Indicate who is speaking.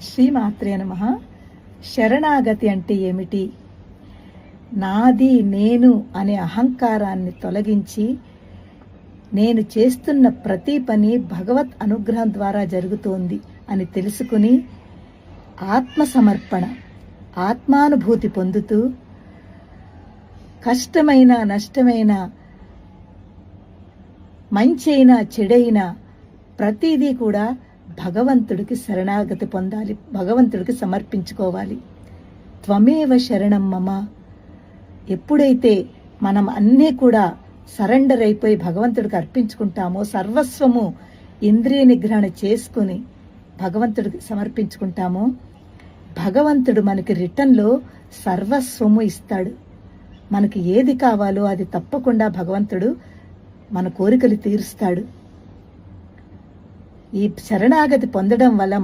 Speaker 1: శ్రీమాత్రే నమః. శరణాగతి అంటే ఏమిటి? నాది నేను అనే అహంకారాన్ని తొలగించి నేను చేస్తున్న ప్రతి పని భగవత్ అనుగ్రహం ద్వారా జరుగుతోంది అని తెలుసుకుని ఆత్మసమర్పణ, ఆత్మానుభూతి పొందుతూ కష్టమైన నష్టమైన మంచైనా చెడైనా ప్రతిదీ కూడా భగవంతుడికి శరణాగతి పొందాలి, భగవంతుడికి సమర్పించుకోవాలి. త్వమేవ శరణం మమ. ఎప్పుడైతే మనం అన్నీ కూడా సరెండర్ అయిపోయి భగవంతుడికి అర్పించుకుంటామో, సర్వస్వము ఇంద్రియ నిగ్రహణ చేసుకుని భగవంతుడికి సమర్పించుకుంటామో, భగవంతుడు మనకి రిటర్న్లో సర్వస్వము ఇస్తాడు. మనకి ఏది కావాలో అది తప్పకుండా భగవంతుడు మన కోరికలు తీరుస్తాడు. ఈ శరణాగతి పొందడం వల్ల